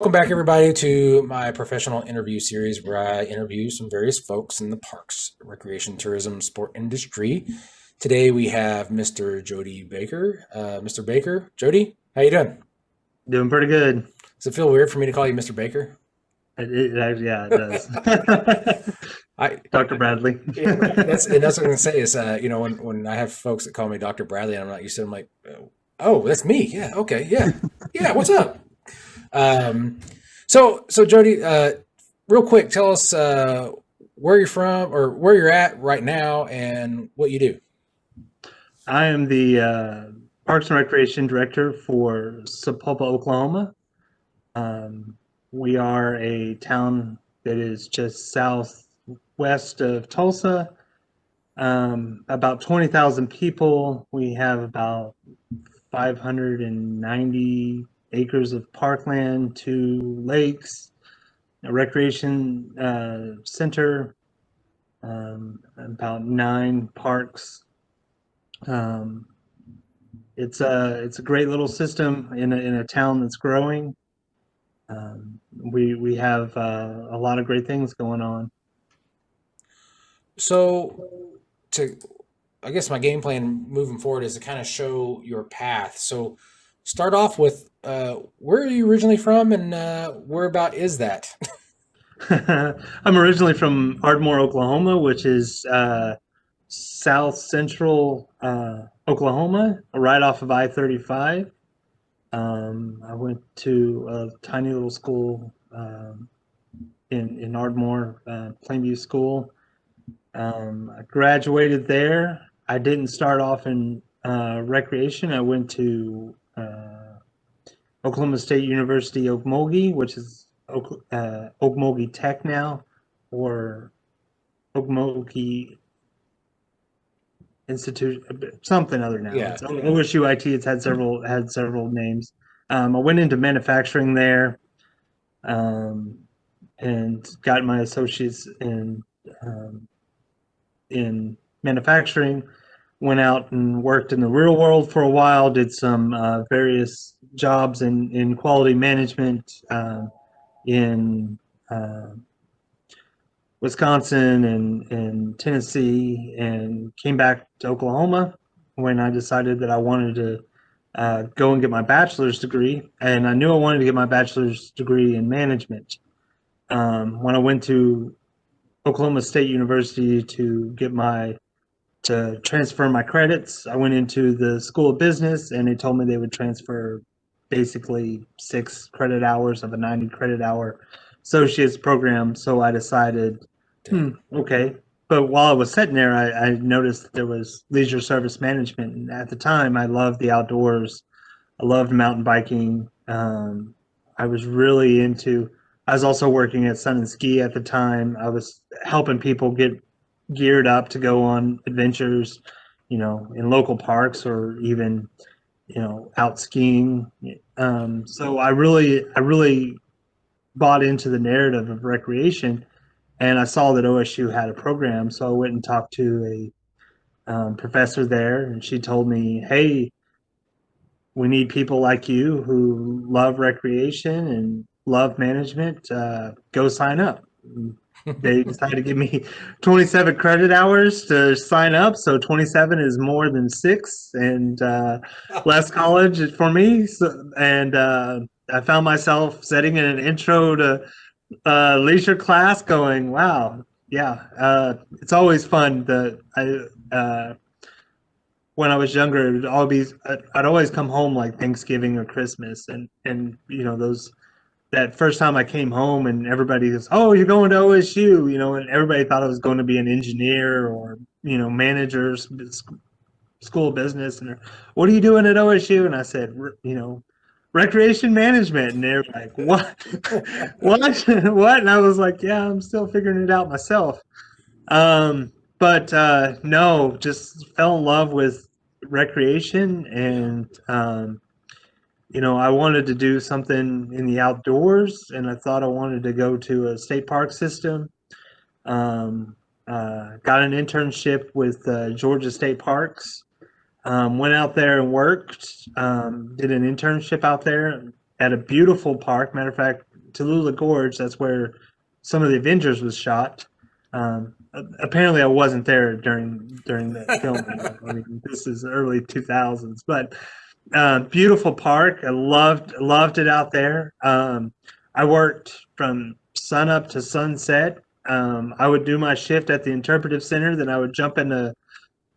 Welcome back, everybody, to my professional interview series where I interview some various folks in the parks, recreation, tourism, sport industry. Today we have Mr. Jody Baker. Mr. Baker, Jody, how you doing? Doing pretty good. Does it feel weird for me to call you Mr. Baker? Yeah, it does. I Dr. Bradley. yeah, right. That's what I'm gonna say is when I have folks that call me Dr. Bradley and I'm not used to it, I'm like, oh, that's me. Yeah, okay, yeah, yeah. What's up? Um, so Jody, real quick, tell us where you're from or where you're at right now and what you do. I am the Parks and Recreation Director for Sapulpa, Oklahoma. Um, we are a town that is just southwest of Tulsa. About 20,000 people. We have about 590 acres of parkland, two lakes, a recreation center, about nine parks. Um, it's a great little system in a town that's growing. We have a lot of great things going on. So to I guess my game plan moving forward is to kind of show your path. So start off with where are you originally from and where about is that? I'm originally from Ardmore, Oklahoma, which is south central Oklahoma, right off of I-35. I went to a tiny little school in Ardmore, Plainview School. I graduated there. I didn't start off in recreation. I went to Oklahoma State University, Okmulgee, which is Okmulgee Tech now, or Okmulgee Institute, something other now. Yeah, It's OSUIT. It's had several names. I went into manufacturing there, um, and got my associates um, in manufacturing. Went out and worked in the real world for a while. Did some various jobs in quality management in uh, Wisconsin and Tennessee, and came back to Oklahoma when I decided that I wanted to go and get my bachelor's degree. And I knew I wanted to get my bachelor's degree in management. When I went to Oklahoma State University to transfer my credits, I went into the School of Business, and they told me they would transfer basically 6 credit hours of a 90 credit hour associate's program. So I decided, dang. okay. But while I was sitting there, I noticed that there was leisure service management. And at the time, I loved the outdoors. I loved mountain biking. I was really into. I was also working at Sun and Ski at the time. I was helping people get geared up to go on adventures, in local parks or even, out skiing. So I really bought into the narrative of recreation, and I saw that OSU had a program. So I went and talked to a professor there, and she told me, "Hey, we need people like you who love recreation and love management. Go sign up." They decided to give me 27 credit hours to sign up. So 27 is more than six, and less college for me. And I found myself sitting in an intro to leisure class going, wow, yeah, it's always fun. When I was younger, I'd always come home like Thanksgiving or Christmas, and those that first time I came home and everybody goes, "Oh, you're going to OSU," and everybody thought I was going to be an engineer or manager, school business, and what are you doing at OSU? And I said, recreation management, and they're like, "What, what, what?" And I was like, "Yeah, I'm still figuring it out myself." But no, just fell in love with recreation, and I wanted to do something in the outdoors, and I thought I wanted to go to a state park system. Got an internship with Georgia State Parks. Went out there and worked. Did an internship out there at a beautiful park. Matter of fact, Tallulah Gorge. That's where some of the Avengers was shot. Apparently, I wasn't there during that filming. I mean, this is early 2000s, but beautiful park. I loved it out there. I worked from sun up to sunset. I would do my shift at the interpretive center, then I would jump into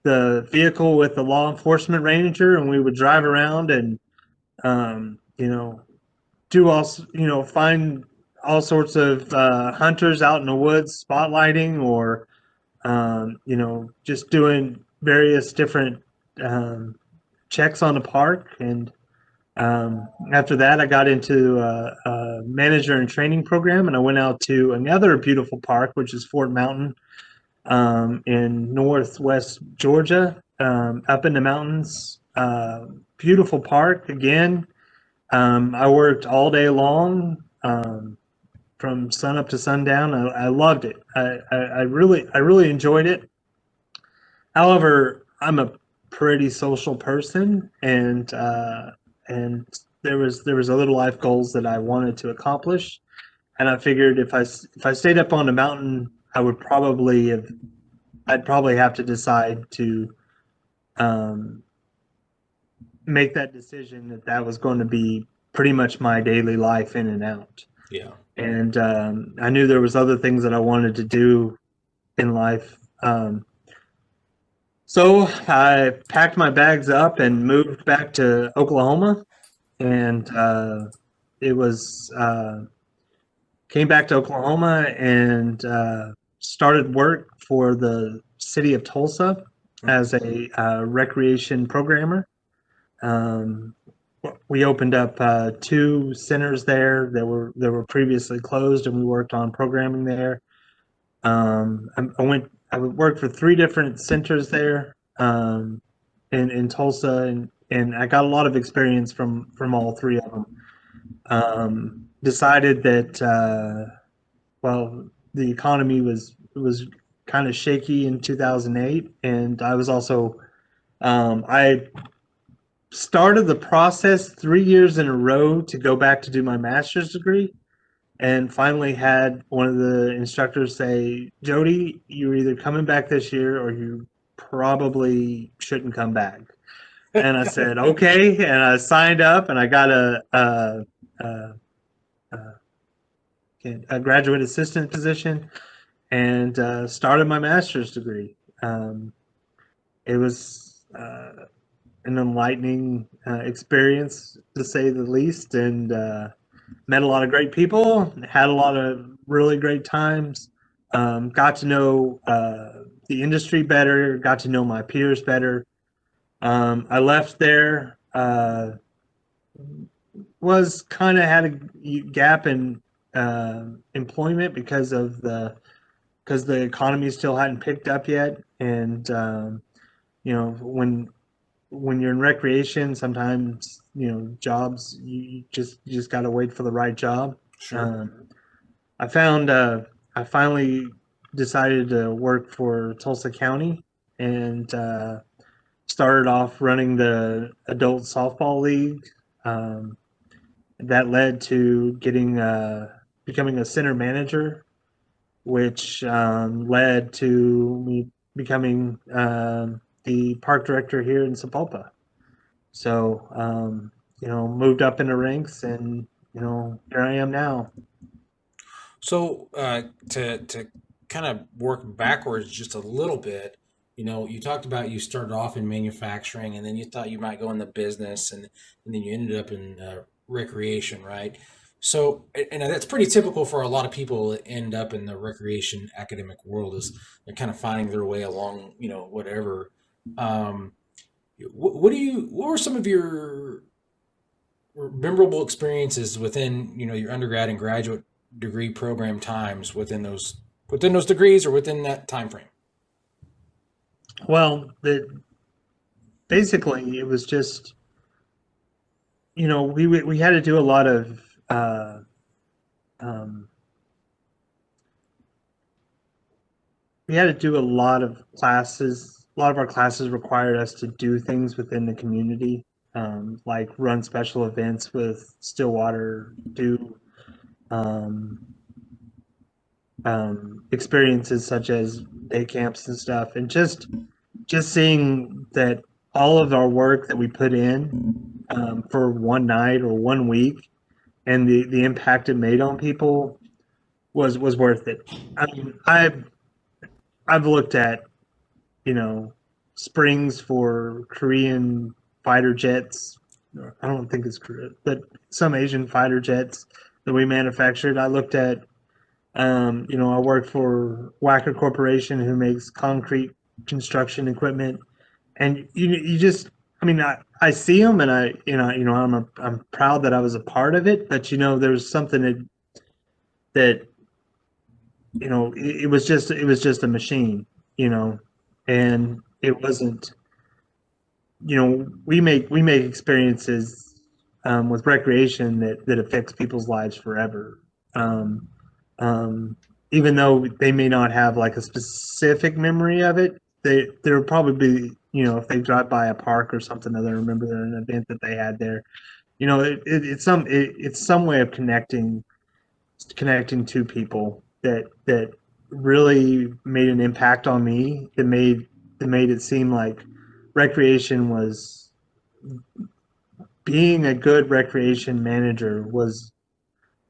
the vehicle with the law enforcement ranger, and we would drive around and you know do all find all sorts of hunters out in the woods spotlighting, or just doing various different um, checks on the park. And after that, I got into a manager and training program, and I went out to another beautiful park, which is Fort Mountain, in northwest Georgia, up in the mountains. Beautiful park again. I worked all day long, from sun up to sundown. I loved it. I really enjoyed it. However, I'm a pretty social person, and there was a little life goals that I wanted to accomplish, and I figured if I stayed up on the mountain, I'd probably have to decide to um, make that decision that was going to be pretty much my daily life in and out. Yeah. And I knew there was other things that I wanted to do in life. So I packed my bags up and moved back to Oklahoma, and it was came back to Oklahoma and started work for the city of Tulsa as a recreation programmer. Um, we opened up two centers there that were previously closed, and we worked on programming there. I worked for three different centers there, in Tulsa, and I got a lot of experience from all three of them. Decided that well, the economy was kind of shaky in 2008, and I was also I started the process 3 years in a row to go back to do my master's degree, and finally had one of the instructors say, "Jody, you're either coming back this year or you probably shouldn't come back." And I said, "Okay," and I signed up, and I got a, a graduate assistant position, and started my master's degree. It was an enlightening experience, to say the least, and met a lot of great people, had a lot of really great times, got to know the industry better, got to know my peers better. I left there, was kind of had a gap in employment because the economy still hadn't picked up yet, and when you're in recreation, sometimes jobs you just got to wait for the right job. Sure. Um, I found I finally decided to work for Tulsa County, and started off running the adult softball league. Um, that led to getting becoming a center manager, which led to me becoming the park director here in Sapulpa. So, moved up in the ranks, and here I am now. So to kind of work backwards just a little bit, you talked about you started off in manufacturing, and then you thought you might go in the business, and then you ended up in recreation, right? So, and that's pretty typical for a lot of people that end up in the recreation academic world, is they're kind of finding their way along, whatever. Um, what were some of your memorable experiences within your undergrad and graduate degree program times within those degrees or within that time frame? Well, basically it was just we had to do a lot of um, we had to do a lot of classes. A lot of our classes required us to do things within the community, like run special events with Stillwater, do um, experiences such as day camps and stuff, and just seeing that all of our work that we put in for one night or one week and the impact it made on people was worth it. I mean, I've looked at, you know, springs for Korean fighter jets. I don't think it's Korea, but some Asian fighter jets that we manufactured. I looked at, I worked for Wacker Corporation, who makes concrete construction equipment, and you just, I mean, I see them, and I'm proud that I was a part of it, but there's something that it was just a machine, you know, and it wasn't. We make experiences with recreation that affects people's lives forever. Um, um, Even though they may not have like a specific memory of it, there'll probably be, if they drive by a park or something, they'll remember an event that they had there. It's some way of connecting to people that really made an impact on me. That made it seem like recreation was being a good recreation manager was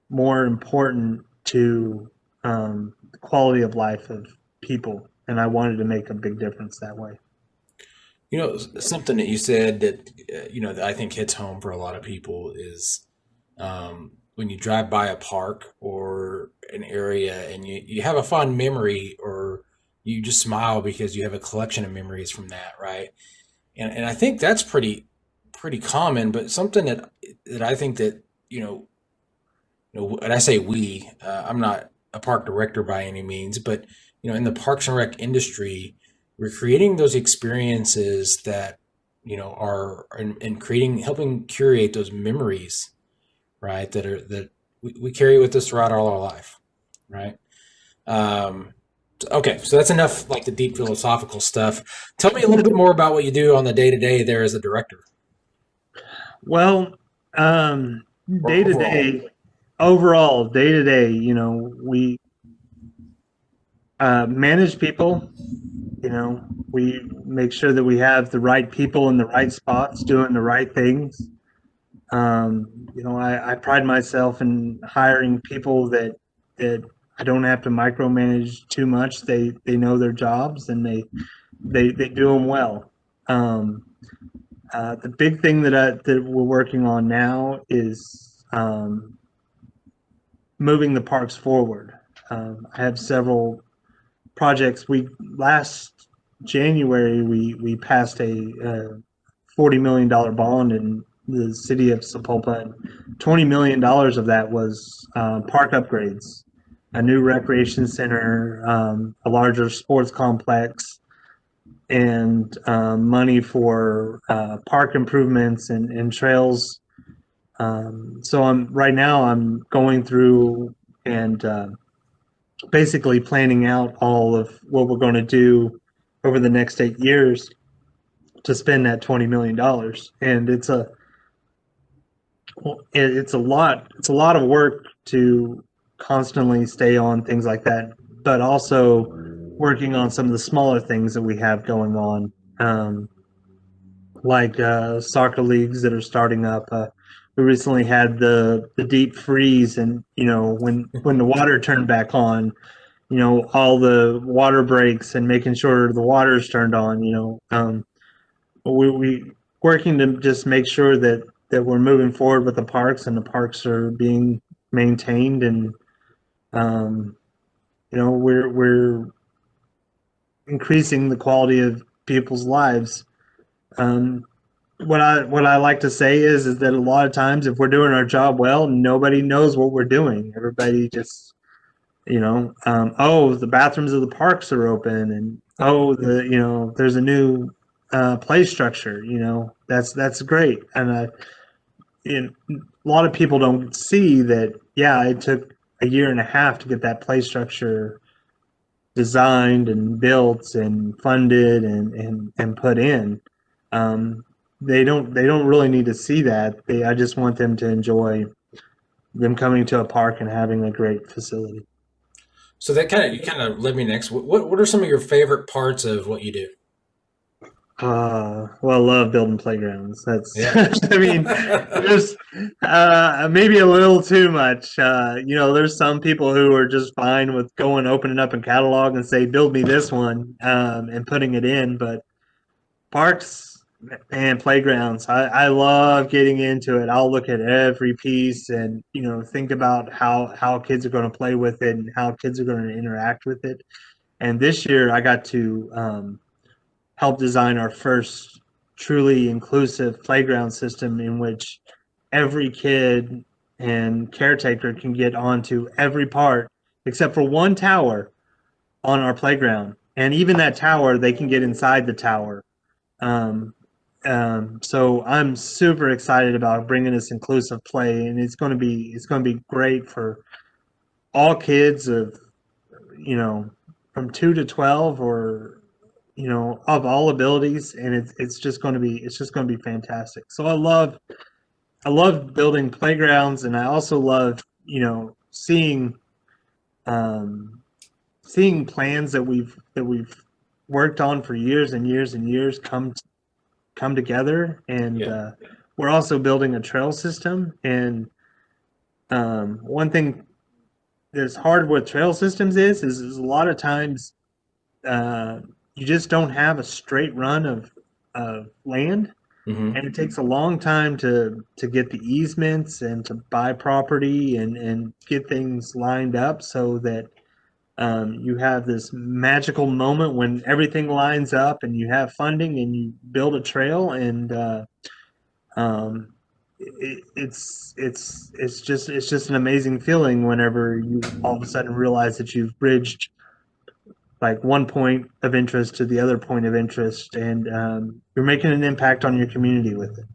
more important to the quality of life of people, and I wanted to make a big difference that way. Something that you said that that I think hits home for a lot of people is when you drive by a park or an area and you have a fond memory, or you just smile because you have a collection of memories from that, right? And I think that's pretty common, but something that I think that and I say we, I'm not a park director by any means, but in the Parks and Rec industry, we're creating those experiences that are and creating, helping curate those memories, right? That we carry with us throughout all our life, right? Um, okay, so that's enough, like the deep philosophical stuff. Tell me a little bit more about what you do on the day to day there as a director, Well, um, or day to overall. day, overall, day to day, we manage people. We make sure that we have the right people in the right spots doing the right things. I pride myself in hiring people that I don't have to micromanage too much. They know their jobs, and they do them well. Um, the big thing that we're working on now is moving the parks forward. I have several projects. We last January we passed a $40 million bond in the city of Sapulpa, and $20 million of that was park upgrades, a new recreation center, a larger sports complex, and money for park improvements and trails. So I'm going through and basically planning out all of what we're going to do over the next 8 years to spend that $20 million, and it's a lot of work to constantly stay on things like that, but also working on some of the smaller things that we have going on, like soccer leagues that are starting up. We recently had the deep freeze, and when the water turned back on, all the water breaks and making sure the water is turned on. We working to just make sure that we're moving forward with the parks, and the parks are being maintained, and um, we're increasing the quality of people's lives. Um, what I like to say is that a lot of times, if we're doing our job well, nobody knows what we're doing. Everybody just, oh, the bathrooms of the parks are open, and oh, there's a new play structure. That's great, and a lot of people don't see that. Yeah, it took a year and a half to get that play structure designed and built and funded and put in. Um, they don't really need to see that. I just want them to enjoy them coming to a park and having a great facility. So that kind of led me next. What are some of your favorite parts of what you do? Well, I love building playgrounds. That's, Yeah. I mean, there's maybe a little too much. There's some people who are just fine with going, opening up a catalog and say, build me this one, and putting it in. But parks and playgrounds, I love getting into it. I'll look at every piece and, think about how kids are going to play with it and how kids are going to interact with it. And this year I got to, help design our first truly inclusive playground system in which every kid and caretaker can get onto every part except for one tower on our playground. And even that tower, they can get inside the tower. Um, so I'm super excited about bringing this inclusive play, and it's going to be great for all kids of you know from 2 to 12, or of all abilities, and it's just going to be fantastic. So I love building playgrounds, and I also love um, seeing plans that we've worked on for years and years and years come together. And Yeah. we're also building a trail system. And one thing that's hard with trail systems is a lot of times uh, you just don't have a straight run of land, Hmm. and it takes a long time to get the easements and to buy property and get things lined up so that you have this magical moment when everything lines up and you have funding and you build a trail. And um, it's just an amazing feeling whenever you all of a sudden realize that you've bridged like one point of interest to the other point of interest, and you're making an impact on your community with it.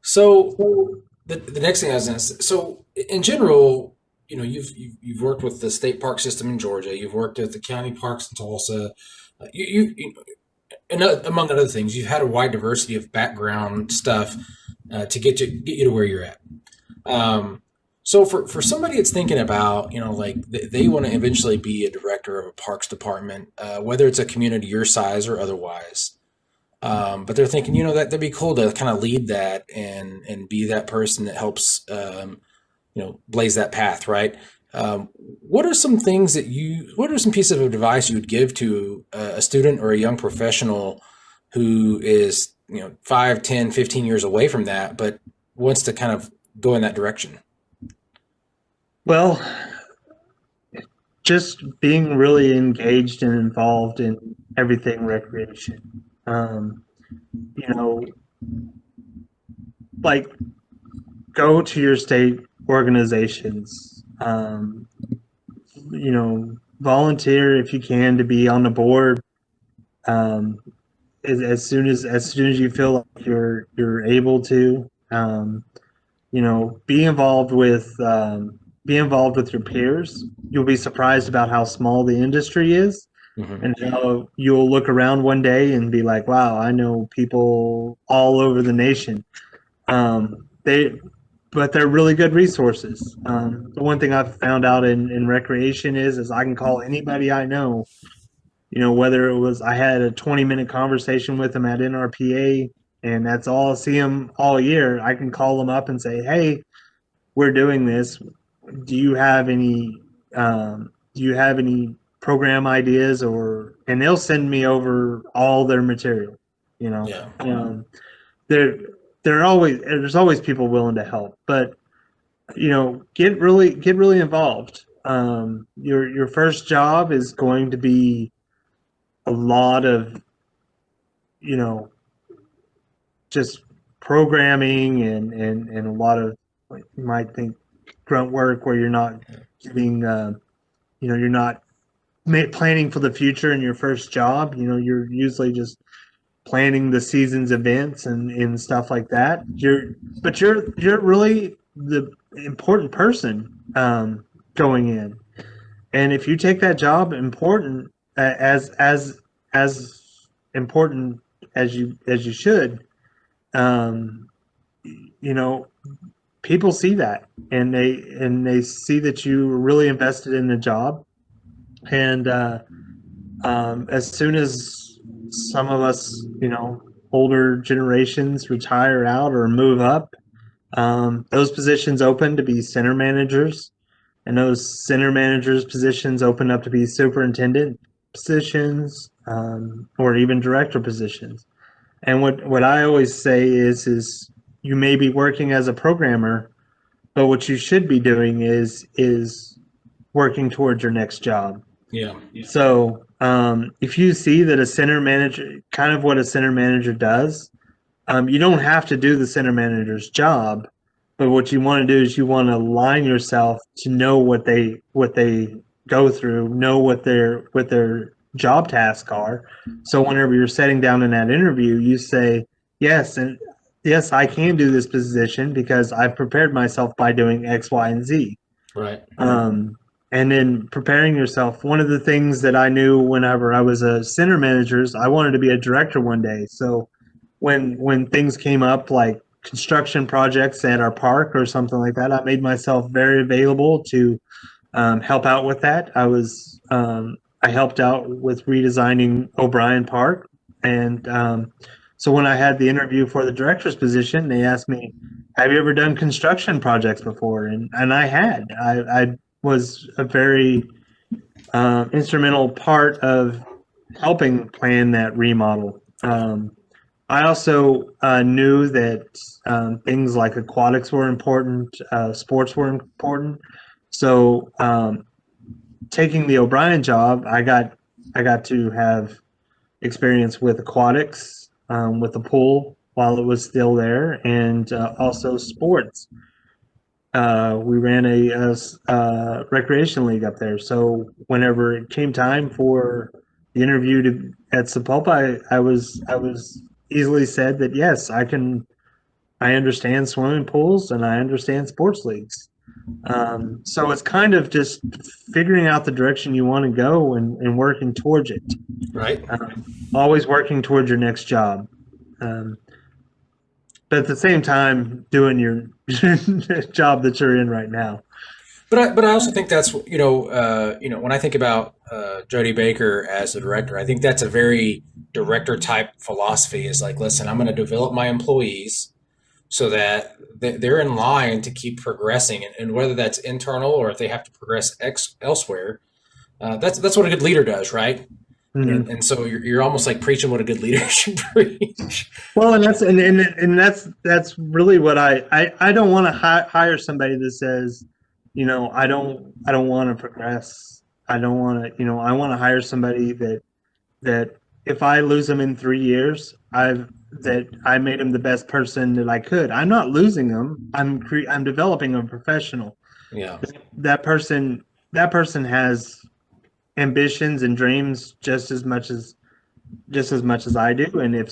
So the next thing I was going to say, so in general, you've worked with the state park system in Georgia. You've worked at the county parks in Tulsa. You and among other things, you've had a wide diversity of background stuff to get you to where you're at. Um, so for somebody that's thinking about, like they want to eventually be a director of a parks department, whether it's a community your size or otherwise, but they're thinking, that'd be cool to kind of lead that and be that person that helps, blaze that path, right? What are some things what are some pieces of advice you would give to a student or a young professional who is, 5, 10, 15 years away from that, but wants to kind of go in that direction? Well, just being really engaged and involved in everything recreation. Um, you know, like go to your state organizations. Volunteer if you can to be on the board. Um, as soon as you feel like you're able to. Be involved with your peers. You'll be surprised about how small the industry is, Hmm. and how you'll look around one day and be like, "Wow, I know people all over the nation." They, but they're really good resources. The one thing I've found out in recreation is I can call anybody I know. Whether it was I had a 20-minute conversation with them at NRPA, and that's all I see them all year. I can call them up and say, "Hey, we're doing this. Do you have any program ideas?" And they'll send me over all their material. You know, Yeah. there there's always people willing to help, but get really involved. Your first job is going to be a lot of you know just programming and a lot of, like, you might think, grunt work where you're not getting you're not planning for the future in your first job. You're usually just planning the season's events and stuff like that. You're really the important person going in, and if you take that job important, as important as you should, um, you know people see that, and they see that you are really invested in the job. And as soon as some of us, older generations retire out or move up, those positions open to be center managers, and those center managers positions open up to be superintendent positions, or even director positions. And what I always say is you may be working as a programmer, but what you should be doing is working towards your next job. Yeah. So if you see that a center manager, kind of what a center manager does, you don't have to do the center manager's job, but what you want to do is you want to align yourself to know what they go through, know what their job tasks are. So whenever you're sitting down in that interview, you say, yes, and yes, I can do this position because I've prepared myself by doing X, Y, and Z. Right. And then preparing yourself. One of the things that I knew whenever I was a center manager is I wanted to be a director one day. So when things came up like construction projects at our park or something like that, I made myself very available to help out with that. I helped out with redesigning O'Brien Park, and so when I had the interview for the director's position, they asked me, "Have you ever done construction projects before?" And I had. I was a very instrumental part of helping plan that remodel. I also knew that things like aquatics were important, sports were important. So taking the O'Brien job, I got to have experience with aquatics, with the pool while it was still there, and also sports. We ran a recreation league up there. So whenever it came time for the interview at Sapulpa, I was easily said that yes, I understand swimming pools and I understand sports leagues. So it's kind of just figuring out the direction you want to go and working towards it. Right. Always working towards your next job. Um, but at the same time, doing your job that you're in right now. But I also think that's when I think about Jody Baker as the director, I think that's a very director type philosophy. Is like, listen, I'm going to develop my employees so that they're in line to keep progressing, and whether that's internal or if they have to progress elsewhere, that's what a good leader does, right? Mhm. And so you're almost like preaching what a good leader should preach. Well, and that's really what I don't want to hire somebody that says, I don't want to progress. I don't want to, I want to hire somebody that if I lose them in 3 years, I made them the best person that I could. I'm not losing them. I'm developing a professional. Yeah. That person that person has ambitions and dreams just as much as I do. And if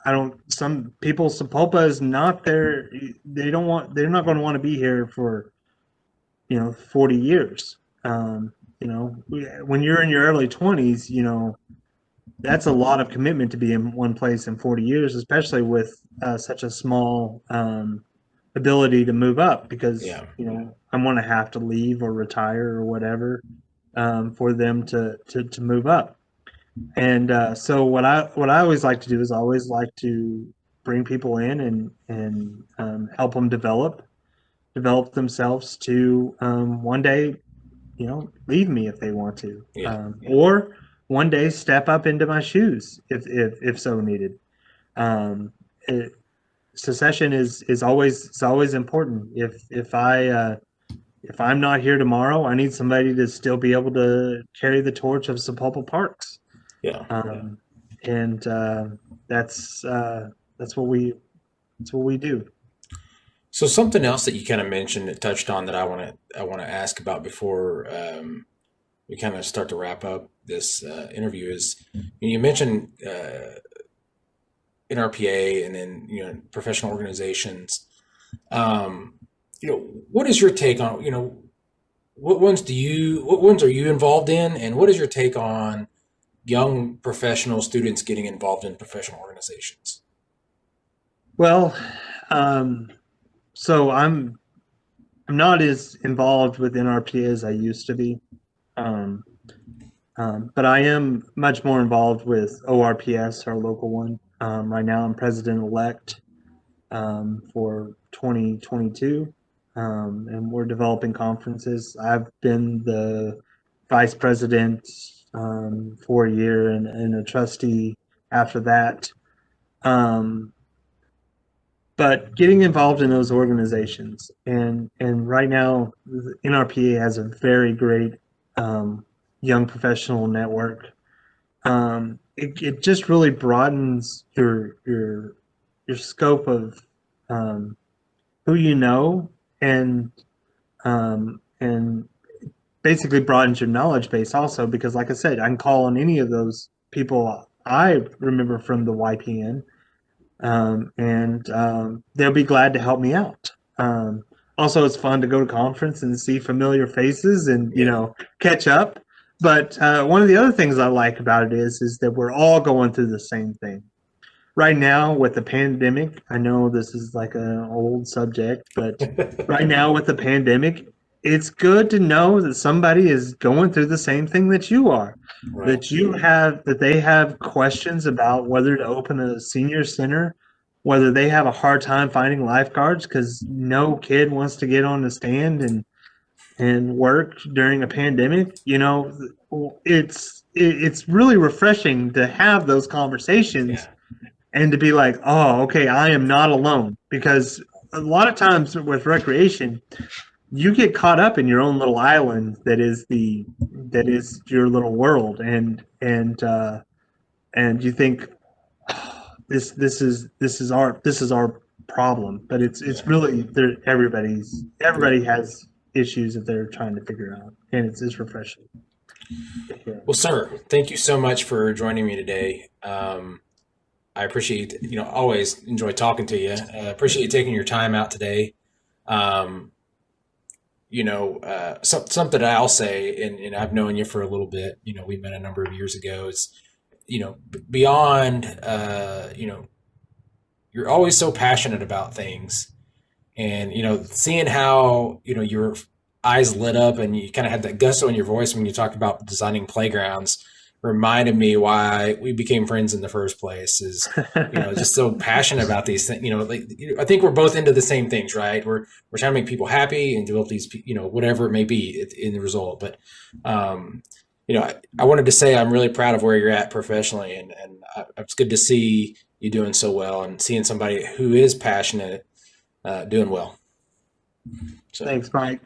I don't. Some people, Sapulpa is not there. They don't want. They're not going to want to be here for 40 years. When you're in your early 20s, that's a lot of commitment to be in one place in 40 years, especially with such a small ability to move up. Because Yeah. I'm going to have to leave or retire or whatever for them to move up. And so what I always like to do is I always like to bring people in and help them develop themselves to one day, leave me if they want to, Yeah. or one day step up into my shoes if so needed. Um, it, Secession is always important. If I'm not here tomorrow, I need somebody to still be able to carry the torch of Sepulpa Parks. Yeah. um, and that's that's what we do. So something else that you kind of mentioned that touched on that I want to ask about before we kind of start to wrap up this interview is you mentioned NRPA and then professional organizations. Um, what is your take on what ones are you involved in, and what is your take on young professional students getting involved in professional organizations? Well, um, So I'm not as involved with NRPA as I used to be. Um, but I am much more involved with ORPS, our local one. Right now, I'm president elect for 2022, and we're developing conferences. I've been the vice president for a year and a trustee after that. Um, but getting involved in those organizations, and right now, the NRPA has a very great young professional network. It just really broadens your scope of um, who you know, and basically broadens your knowledge base also, because like I said, I can call on any of those people I remember from the YPN, and they'll be glad to help me out. Also, it's fun to go to conference and see familiar faces and Yeah. catch up. But one of the other things I like about it is that we're all going through the same thing right now with the pandemic. I know this is like an old subject, but right now with the pandemic, it's good to know that somebody is going through the same thing that you are. Right. That they have questions about whether to open a senior center, whether they have a hard time finding lifeguards because no kid wants to get on the stand and work during a pandemic. It's really refreshing to have those conversations Yeah. and to be like, oh, okay, I am not alone. Because a lot of times with recreation, you get caught up in your own little island that is your little world, and you think, oh, this is our problem, but it's Yeah. really Yeah. everybody has issues that they're trying to figure out, and it's refreshing. Yeah. Well, sir, thank you so much for joining me today. I appreciate, always enjoy talking to you. Appreciate you taking your time out today. Um, something I'll say, and I've known you for a little bit. We met a number of years ago. Is beyond, you're always so passionate about things, and seeing how your eyes lit up and you kind of had that gusto in your voice when you talked about designing playgrounds reminded me why we became friends in the first place. Is just so passionate about these things. Like, I think we're both into the same things, right? We're trying to make people happy and develop these, whatever it may be in the result. But I wanted to say I'm really proud of where you're at professionally, and it's good to see you doing so well and seeing somebody who is passionate doing well. So Thanks, Mike.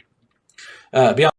beyond